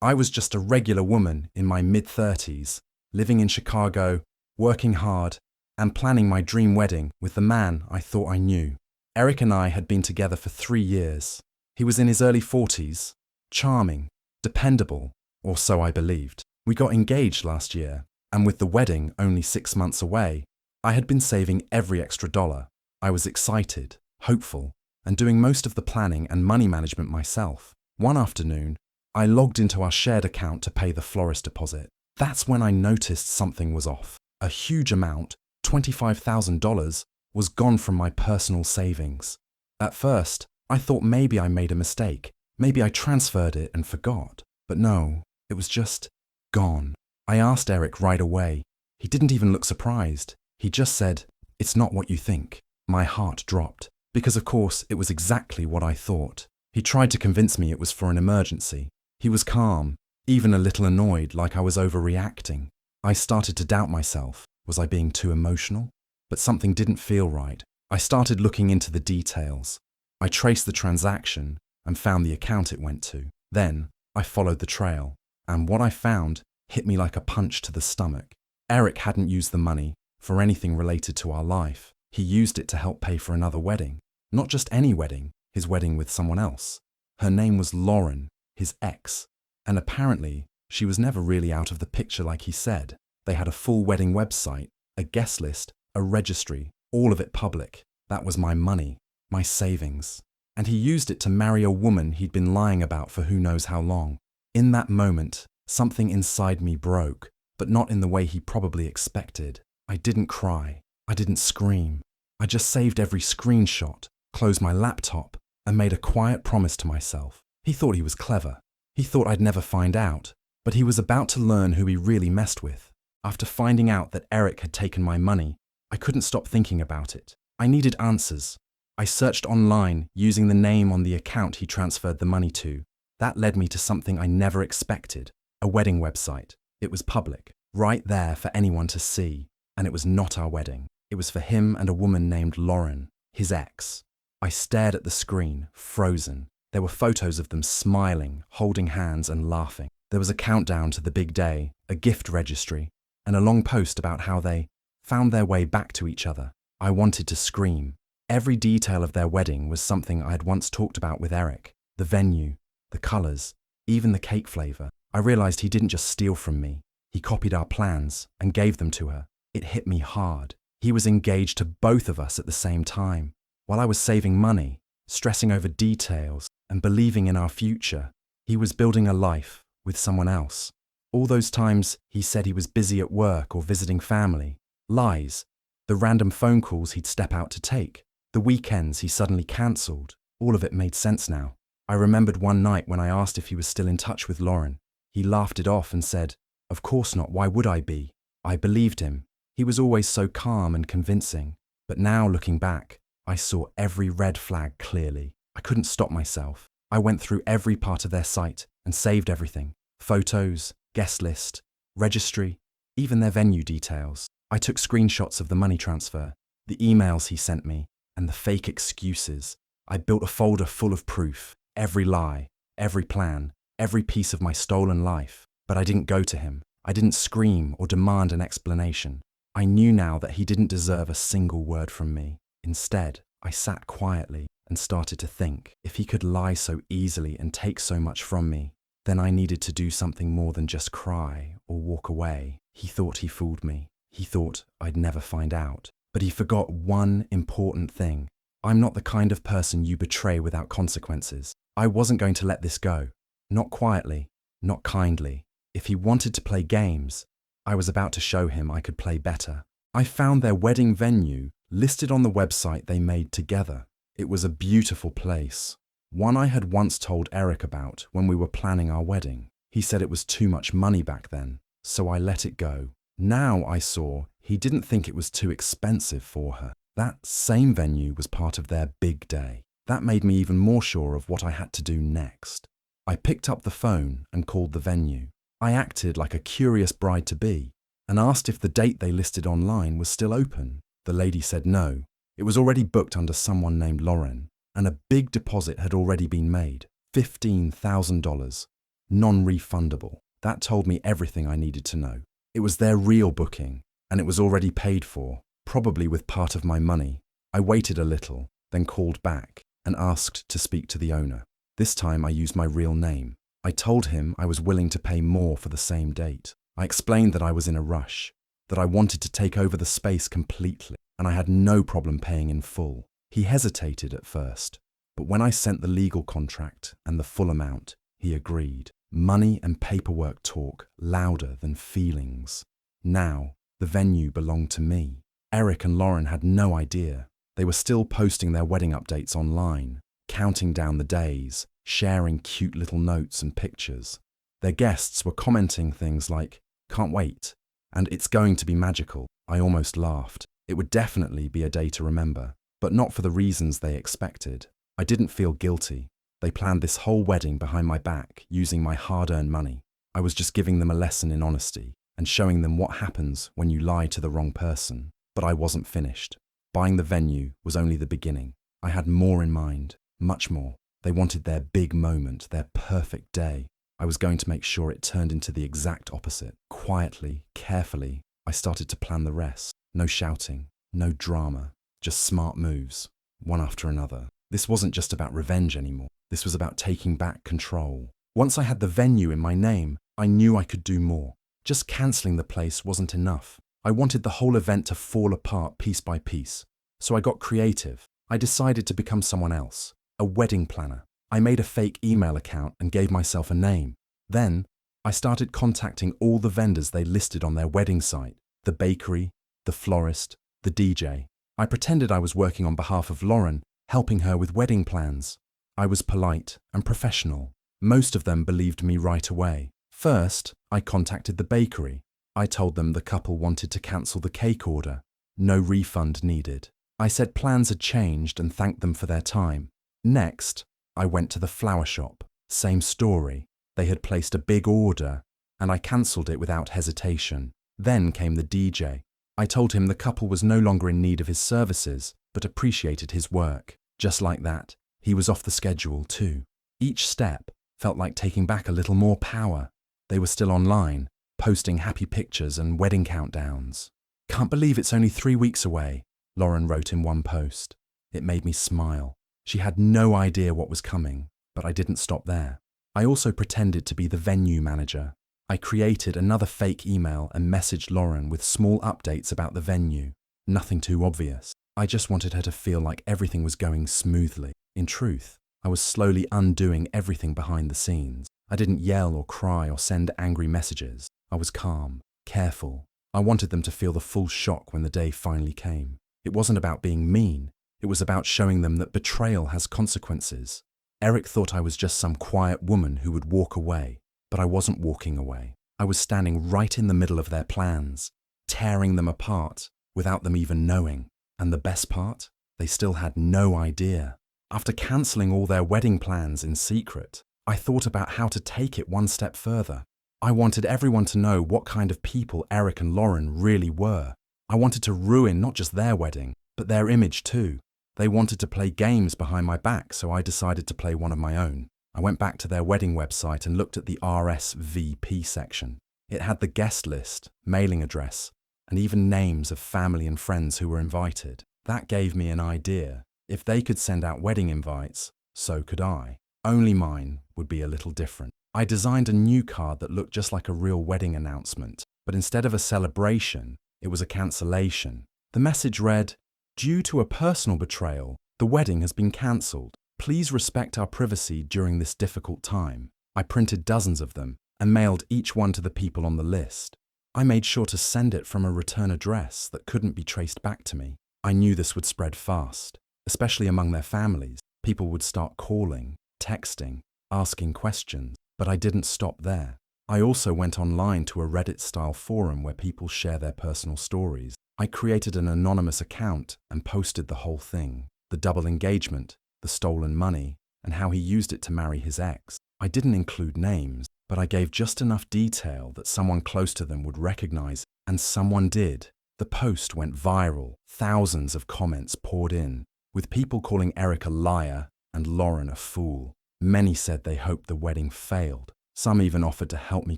I was just a regular woman in my mid-30s, living in Chicago, working hard, and planning my dream wedding with the man I thought I knew. Eric and I had been together for 3 years. He was in his early 40s, charming, dependable, or so I believed. We got engaged last year, and with the wedding only 6 months away, I had been saving every extra dollar. I was excited, hopeful, and doing most of the planning and money management myself. One afternoon, I logged into our shared account to pay the florist deposit. That's when I noticed something was off. A huge amount, $25,000, was gone from my personal savings. At first, I thought maybe I made a mistake. Maybe I transferred it and forgot. But no, it was just gone. I asked Eric right away. He didn't even look surprised. He just said, "It's not what you think." My heart dropped, because of course it was exactly what I thought. He tried to convince me it was for an emergency. He was calm, even a little annoyed, like I was overreacting. I started to doubt myself. Was I being too emotional? But something didn't feel right. I started looking into the details. I traced the transaction and found the account it went to. Then I followed the trail, and what I found hit me like a punch to the stomach. Eric hadn't used the money for anything related to our life. He used it to help pay for another wedding. Not just any wedding, his wedding with someone else. Her name was Lauren, his ex, and apparently she was never really out of the picture like he said. They had a full wedding website, a guest list, a registry, all of it public. That was my money, my savings. And he used it to marry a woman he'd been lying about for who knows how long. In that moment, something inside me broke, but not in the way he probably expected. I didn't cry. I didn't scream. I just saved every screenshot, closed my laptop, and made a quiet promise to myself. He thought he was clever. He thought I'd never find out, but he was about to learn who he really messed with. After finding out that Eric had taken my money, I couldn't stop thinking about it. I needed answers. I searched online using the name on the account he transferred the money to. That led me to something I never expected, a wedding website. It was public, right there for anyone to see, and it was not our wedding. It was for him and a woman named Lauren, his ex. I stared at the screen, frozen. There were photos of them smiling, holding hands and laughing. There was a countdown to the big day, a gift registry, and a long post about how they found their way back to each other. I wanted to scream. Every detail of their wedding was something I had once talked about with Eric. The venue, the colours, even the cake flavour. I realised he didn't just steal from me. He copied our plans and gave them to her. It hit me hard. He was engaged to both of us at the same time. While I was saving money, stressing over details, and believing in our future, he was building a life with someone else. All those times he said he was busy at work or visiting family. Lies. The random phone calls he'd step out to take. The weekends he suddenly cancelled. All of it made sense now. I remembered one night when I asked if he was still in touch with Lauren. He laughed it off and said, "Of course not, why would I be?" I believed him. He was always so calm and convincing. But now, looking back, I saw every red flag clearly. I couldn't stop myself. I went through every part of their site and saved everything. Photos, guest list, registry, even their venue details. I took screenshots of the money transfer, the emails he sent me, and the fake excuses. I built a folder full of proof, every lie, every plan, every piece of my stolen life. But I didn't go to him. I didn't scream or demand an explanation. I knew now that he didn't deserve a single word from me. Instead, I sat quietly and started to think, if he could lie so easily and take so much from me, then I needed to do something more than just cry or walk away. He thought he fooled me. He thought I'd never find out. But he forgot one important thing. I'm not the kind of person you betray without consequences. I wasn't going to let this go. Not quietly, not kindly. If he wanted to play games, I was about to show him I could play better. I found their wedding venue listed on the website they made together. It was a beautiful place, one I had once told Eric about when we were planning our wedding. He said it was too much money back then, so I let it go. Now I saw he didn't think it was too expensive for her. That same venue was part of their big day. That made me even more sure of what I had to do next. I picked up the phone and called the venue. I acted like a curious bride-to-be and asked if the date they listed online was still open. The lady said no. It was already booked under someone named Lauren, and a big deposit had already been made, $15,000. non-refundable. That told me everything I needed to know. It was their real booking, and it was already paid for, probably with part of my money. I waited a little, then called back and asked to speak to the owner. This time I used my real name. I told him I was willing to pay more for the same date. I explained that I was in a rush, that I wanted to take over the space completely, and I had no problem paying in full. He hesitated at first, but when I sent the legal contract and the full amount, he agreed. Money and paperwork talk louder than feelings. Now, the venue belonged to me. Eric and Lauren had no idea. They were still posting their wedding updates online, counting down the days, sharing cute little notes and pictures. Their guests were commenting things like, "Can't wait," and "It's going to be magical." I almost laughed. It would definitely be a day to remember, but not for the reasons they expected. I didn't feel guilty. They planned this whole wedding behind my back, using my hard-earned money. I was just giving them a lesson in honesty and showing them what happens when you lie to the wrong person. But I wasn't finished. Buying the venue was only the beginning. I had more in mind, much more. They wanted their big moment, their perfect day. I was going to make sure it turned into the exact opposite. Quietly, carefully, I started to plan the rest. No shouting, no drama, just smart moves, one after another. This wasn't just about revenge anymore. This was about taking back control. Once I had the venue in my name, I knew I could do more. Just cancelling the place wasn't enough. I wanted the whole event to fall apart piece by piece. So I got creative. I decided to become someone else, a wedding planner. I made a fake email account and gave myself a name. Then, I started contacting all the vendors they listed on their wedding site, the bakery, the florist, the DJ. I pretended I was working on behalf of Lauren, helping her with wedding plans. I was polite and professional. Most of them believed me right away. First, I contacted the bakery. I told them the couple wanted to cancel the cake order. No refund needed. I said plans had changed and thanked them for their time. Next, I went to the flower shop. Same story. They had placed a big order, and I cancelled it without hesitation. Then came the DJ. I told him the couple was no longer in need of his services, but appreciated his work. Just like that, he was off the schedule too. Each step felt like taking back a little more power. They were still online, posting happy pictures and wedding countdowns. "Can't believe it's only 3 weeks away," Lauren wrote in one post. It made me smile. She had no idea what was coming, but I didn't stop there. I also pretended to be the venue manager. I created another fake email and messaged Lauren with small updates about the venue. Nothing too obvious. I just wanted her to feel like everything was going smoothly. In truth, I was slowly undoing everything behind the scenes. I didn't yell or cry or send angry messages. I was calm, careful. I wanted them to feel the full shock when the day finally came. It wasn't about being mean. It was about showing them that betrayal has consequences. Eric thought I was just some quiet woman who would walk away, but I wasn't walking away. I was standing right in the middle of their plans, tearing them apart without them even knowing. And the best part? They still had no idea. After cancelling all their wedding plans in secret, I thought about how to take it one step further. I wanted everyone to know what kind of people Eric and Lauren really were. I wanted to ruin not just their wedding, but their image too. They wanted to play games behind my back, so I decided to play one of my own. I went back to their wedding website and looked at the RSVP section. It had the guest list, mailing address, and even names of family and friends who were invited. That gave me an idea. If they could send out wedding invites, so could I. Only mine would be a little different. I designed a new card that looked just like a real wedding announcement, but instead of a celebration, it was a cancellation. The message read, "Due to a personal betrayal, the wedding has been cancelled. Please respect our privacy during this difficult time." I printed dozens of them and mailed each one to the people on the list. I made sure to send it from a return address that couldn't be traced back to me. I knew this would spread fast, especially among their families. People would start calling, texting, asking questions, but I didn't stop there. I also went online to a Reddit-style forum where people share their personal stories. I created an anonymous account and posted the whole thing. The double engagement, the stolen money, and how he used it to marry his ex. I didn't include names, but I gave just enough detail that someone close to them would recognize, and someone did. The post went viral. Thousands of comments poured in, with people calling Eric a liar and Lauren a fool. Many said they hoped the wedding failed. Some even offered to help me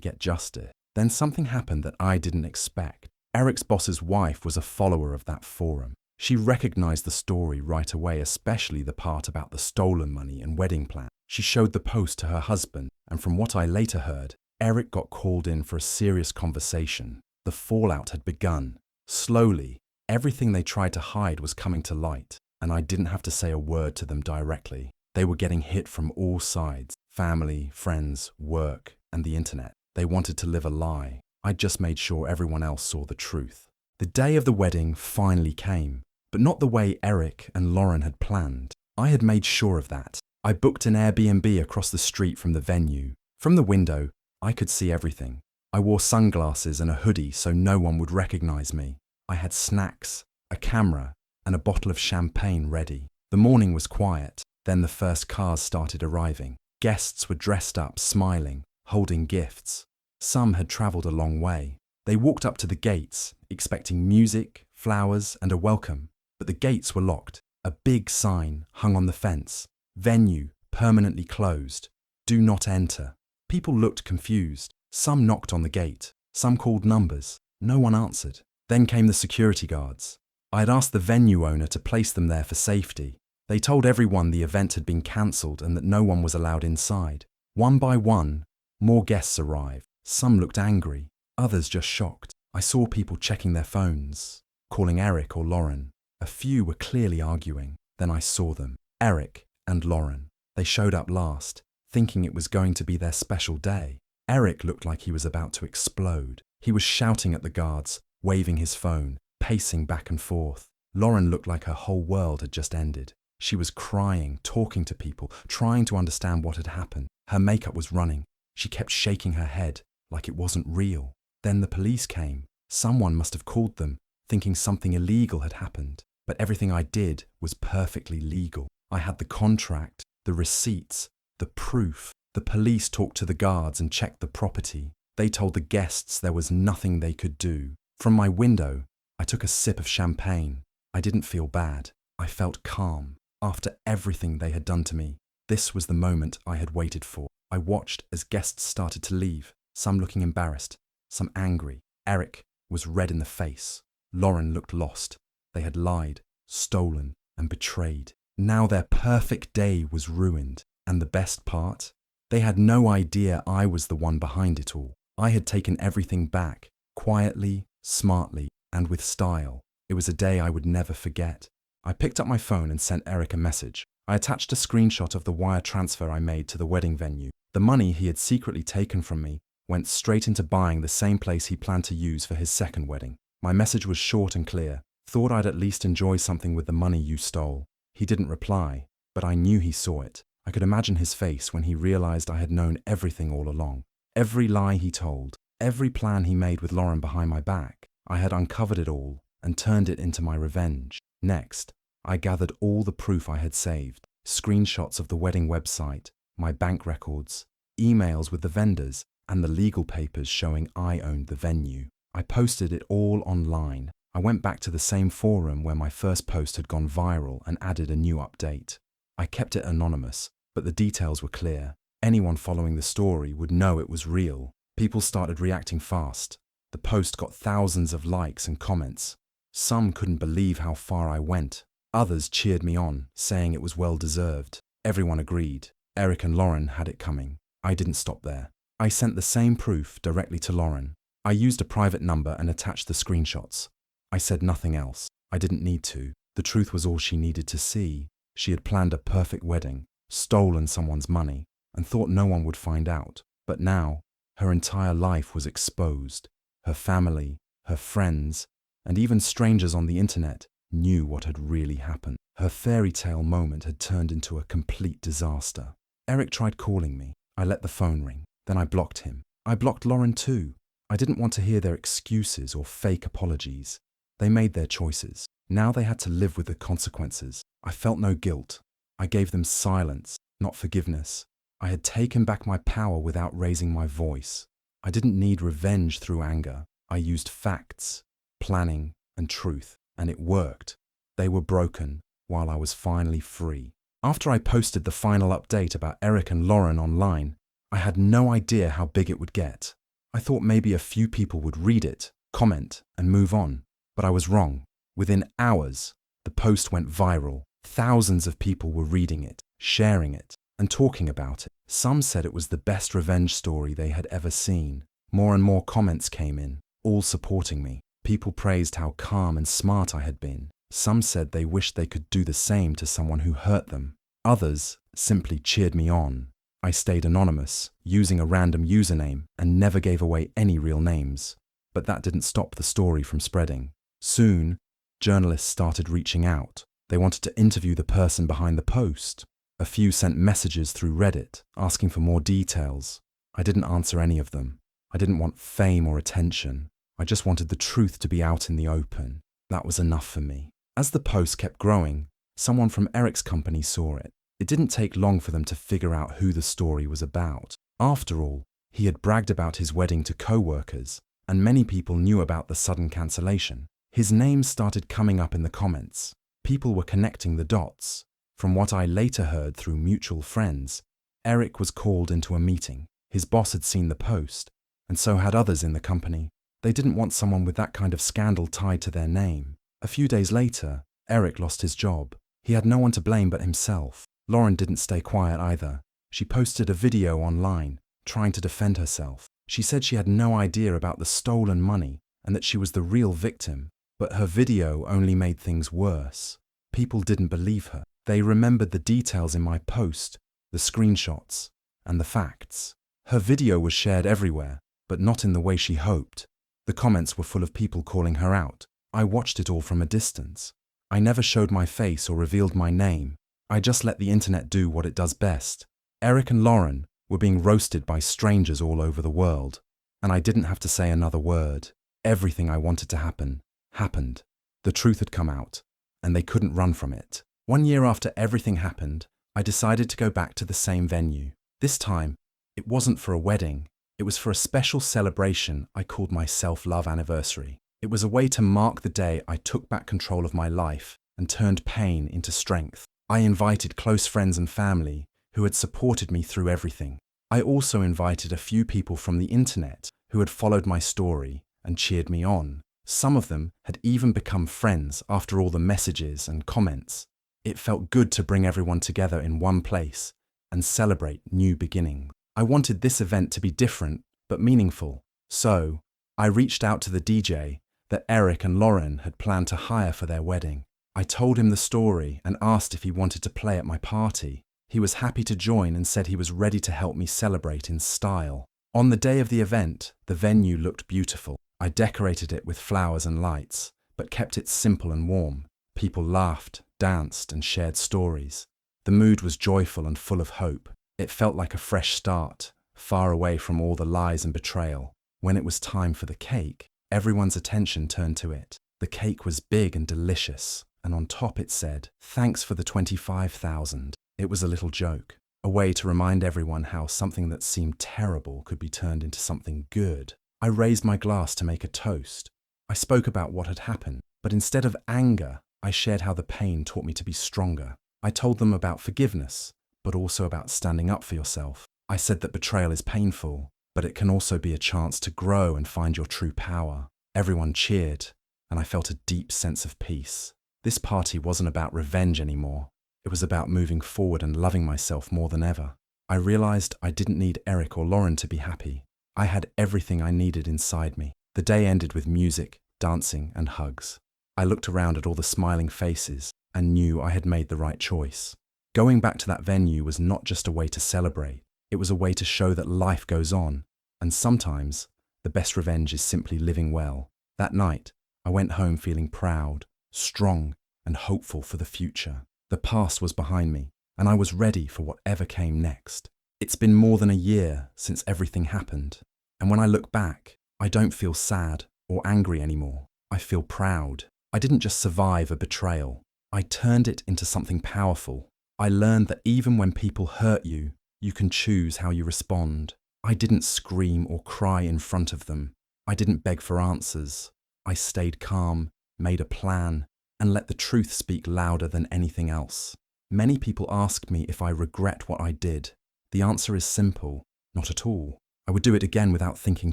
get justice. Then something happened that I didn't expect. Eric's boss's wife was a follower of that forum. She recognized the story right away, especially the part about the stolen money and wedding plan. She showed the post to her husband, and from what I later heard, Eric got called in for a serious conversation. The fallout had begun. Slowly, everything they tried to hide was coming to light, and I didn't have to say a word to them directly. They were getting hit from all sides: family, friends, work, and the internet. They wanted to live a lie. I just made sure everyone else saw the truth. The day of the wedding finally came, but not the way Eric and Lauren had planned. I had made sure of that. I booked an Airbnb across the street from the venue. From the window, I could see everything. I wore sunglasses and a hoodie so no one would recognize me. I had snacks, a camera, and a bottle of champagne ready. The morning was quiet. Then the first cars started arriving. Guests were dressed up, smiling, holding gifts. Some had traveled a long way. They walked up to the gates, expecting music, flowers, and a welcome. But the gates were locked. A big sign hung on the fence. Venue permanently closed. Do not enter. People looked confused. Some knocked on the gate. Some called numbers. No one answered. Then came the security guards. I had asked the venue owner to place them there for safety. They told everyone the event had been cancelled and that no one was allowed inside. One by one, more guests arrived. Some looked angry, others just shocked. I saw people checking their phones, calling Eric or Lauren. A few were clearly arguing. Then I saw them, Eric and Lauren. They showed up last, thinking it was going to be their special day. Eric looked like he was about to explode. He was shouting at the guards, waving his phone, pacing back and forth. Lauren looked like her whole world had just ended. She was crying, talking to people, trying to understand what had happened. Her makeup was running. She kept shaking her head like it wasn't real. Then the police came. Someone must have called them, thinking something illegal had happened. But everything I did was perfectly legal. I had the contract, the receipts, the proof. The police talked to the guards and checked the property. They told the guests there was nothing they could do. From my window, I took a sip of champagne. I didn't feel bad. I felt calm. After everything they had done to me, this was the moment I had waited for. I watched as guests started to leave, some looking embarrassed, some angry. Eric was red in the face. Lauren looked lost. They had lied, stolen, and betrayed. Now their perfect day was ruined. And the best part? They had no idea I was the one behind it all. I had taken everything back, quietly, smartly, and with style. It was a day I would never forget. I picked up my phone and sent Eric a message. I attached a screenshot of the wire transfer I made to the wedding venue. The money he had secretly taken from me went straight into buying the same place he planned to use for his second wedding. My message was short and clear. Thought I'd at least enjoy something with the money you stole. He didn't reply, but I knew he saw it. I could imagine his face when he realized I had known everything all along. Every lie he told, every plan he made with Lauren behind my back. I had uncovered it all and turned it into my revenge. Next, I gathered all the proof I had saved, screenshots of the wedding website, my bank records, emails with the vendors, and the legal papers showing I owned the venue. I posted it all online. I went back to the same forum where my first post had gone viral and added a new update. I kept it anonymous, but the details were clear. Anyone following the story would know it was real. People started reacting fast. The post got thousands of likes and comments. Some couldn't believe how far I went. Others cheered me on, saying it was well deserved. Everyone agreed. Eric and Lauren had it coming. I didn't stop there. I sent the same proof directly to Lauren. I used a private number and attached the screenshots. I said nothing else. I didn't need to. The truth was all she needed to see. She had planned a perfect wedding, stolen someone's money, and thought no one would find out. But now, her entire life was exposed. Her family, her friends, and even strangers on the internet knew what had really happened. Her fairy tale moment had turned into a complete disaster. Eric tried calling me. I let the phone ring. Then I blocked him. I blocked Lauren too. I didn't want to hear their excuses or fake apologies. They made their choices. Now they had to live with the consequences. I felt no guilt. I gave them silence, not forgiveness. I had taken back my power without raising my voice. I didn't need revenge through anger. I used facts, planning, and truth, and it worked. They were broken, while I was finally free. After I posted the final update about Eric and Lauren online, I had no idea how big it would get. I thought maybe a few people would read it, comment, and move on. But I was wrong. Within hours, the post went viral. Thousands of people were reading it, sharing it, and talking about it. Some said it was the best revenge story they had ever seen. More and more comments came in, all supporting me. People praised how calm and smart I had been. Some said they wished they could do the same to someone who hurt them. Others simply cheered me on. I stayed anonymous, using a random username, and never gave away any real names. But that didn't stop the story from spreading. Soon, journalists started reaching out. They wanted to interview the person behind the post. A few sent messages through Reddit, asking for more details. I didn't answer any of them. I didn't want fame or attention. I just wanted the truth to be out in the open. That was enough for me. As the post kept growing, someone from Eric's company saw it. It didn't take long for them to figure out who the story was about. After all, he had bragged about his wedding to co-workers, and many people knew about the sudden cancellation. His name started coming up in the comments. People were connecting the dots. From what I later heard through mutual friends, Eric was called into a meeting. His boss had seen the post, and so had others in the company. They didn't want someone with that kind of scandal tied to their name. A few days later, Eric lost his job. He had no one to blame but himself. Lauren didn't stay quiet either. She posted a video online, trying to defend herself. She said she had no idea about the stolen money and that she was the real victim. But her video only made things worse. People didn't believe her. They remembered the details in my post, the screenshots, and the facts. Her video was shared everywhere, but not in the way she hoped. The comments were full of people calling her out. I watched it all from a distance. I never showed my face or revealed my name. I just let the internet do what it does best. Eric and Lauren were being roasted by strangers all over the world, and I didn't have to say another word. Everything I wanted to happen happened. The truth had come out, and they couldn't run from it. 1 year after everything happened, I decided to go back to the same venue. This time, it wasn't for a wedding. It was for a special celebration I called my self-love anniversary. It was a way to mark the day I took back control of my life and turned pain into strength. I invited close friends and family who had supported me through everything. I also invited a few people from the internet who had followed my story and cheered me on. Some of them had even become friends after all the messages and comments. It felt good to bring everyone together in one place and celebrate new beginnings. I wanted this event to be different but meaningful. So, I reached out to the DJ that Eric and Lauren had planned to hire for their wedding. I told him the story and asked if he wanted to play at my party. He was happy to join and said he was ready to help me celebrate in style. On the day of the event, the venue looked beautiful. I decorated it with flowers and lights, but kept it simple and warm. People laughed, danced, and shared stories. The mood was joyful and full of hope. It felt like a fresh start, far away from all the lies and betrayal. When it was time for the cake, everyone's attention turned to it. The cake was big and delicious, and on top it said, "Thanks for the 25,000. It was a little joke, a way to remind everyone how something that seemed terrible could be turned into something good. I raised my glass to make a toast. I spoke about what had happened, but instead of anger, I shared how the pain taught me to be stronger. I told them about forgiveness, but also about standing up for yourself. I said that betrayal is painful, but it can also be a chance to grow and find your true power. Everyone cheered, and I felt a deep sense of peace. This party wasn't about revenge anymore. It was about moving forward and loving myself more than ever. I realized I didn't need Eric or Lauren to be happy. I had everything I needed inside me. The day ended with music, dancing, and hugs. I looked around at all the smiling faces and knew I had made the right choice. Going back to that venue was not just a way to celebrate. It was a way to show that life goes on, and sometimes the best revenge is simply living well. That night, I went home feeling proud, strong, and hopeful for the future. The past was behind me, and I was ready for whatever came next. It's been more than a year since everything happened, and when I look back, I don't feel sad or angry anymore. I feel proud. I didn't just survive a betrayal. I turned it into something powerful. I learned that even when people hurt you, you can choose how you respond. I didn't scream or cry in front of them. I didn't beg for answers. I stayed calm, made a plan, and let the truth speak louder than anything else. Many people ask me if I regret what I did. The answer is simple. Not at all. I would do it again without thinking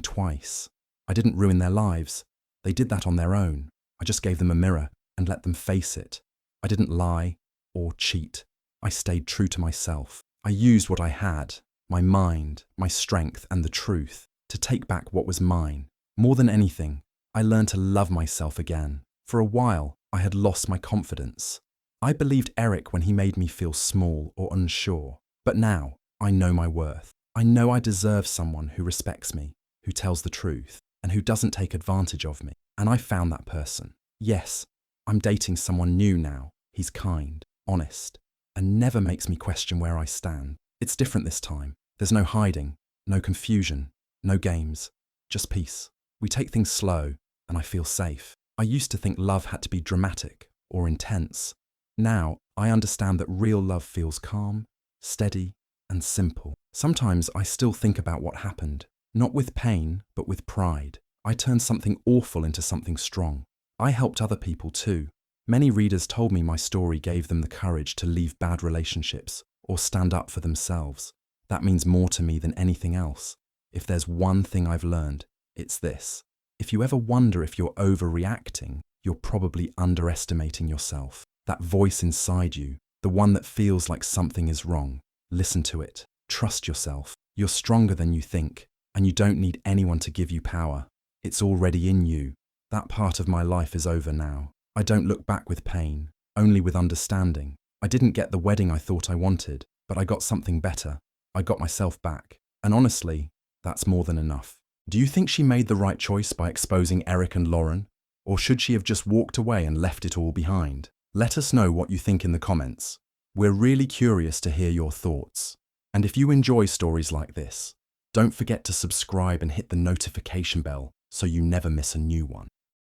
twice. I didn't ruin their lives. They did that on their own. I just gave them a mirror and let them face it. I didn't lie or cheat. I stayed true to myself. I used what I had, my mind, my strength, and the truth, to take back what was mine. More than anything, I learned to love myself again. For a while, I had lost my confidence. I believed Eric when he made me feel small or unsure. But now, I know my worth. I know I deserve someone who respects me, who tells the truth, and who doesn't take advantage of me. And I found that person. Yes, I'm dating someone new now. He's kind, honest, and never makes me question where I stand. It's different this time. There's no hiding, no confusion, no games, just peace. We take things slow, and I feel safe. I used to think love had to be dramatic or intense. Now, I understand that real love feels calm, steady, and simple. Sometimes I still think about what happened, not with pain, but with pride. I turned something awful into something strong. I helped other people too. Many readers told me my story gave them the courage to leave bad relationships or stand up for themselves. That means more to me than anything else. If there's one thing I've learned, it's this. If you ever wonder if you're overreacting, you're probably underestimating yourself. That voice inside you, the one that feels like something is wrong, listen to it. Trust yourself. You're stronger than you think, and you don't need anyone to give you power. It's already in you. That part of my life is over now. I don't look back with pain, only with understanding. I didn't get the wedding I thought I wanted, but I got something better. I got myself back. And honestly, that's more than enough. Do you think she made the right choice by exposing Eric and Lauren? Or should she have just walked away and left it all behind? Let us know what you think in the comments. We're really curious to hear your thoughts. And if you enjoy stories like this, don't forget to subscribe and hit the notification bell so you never miss a new one.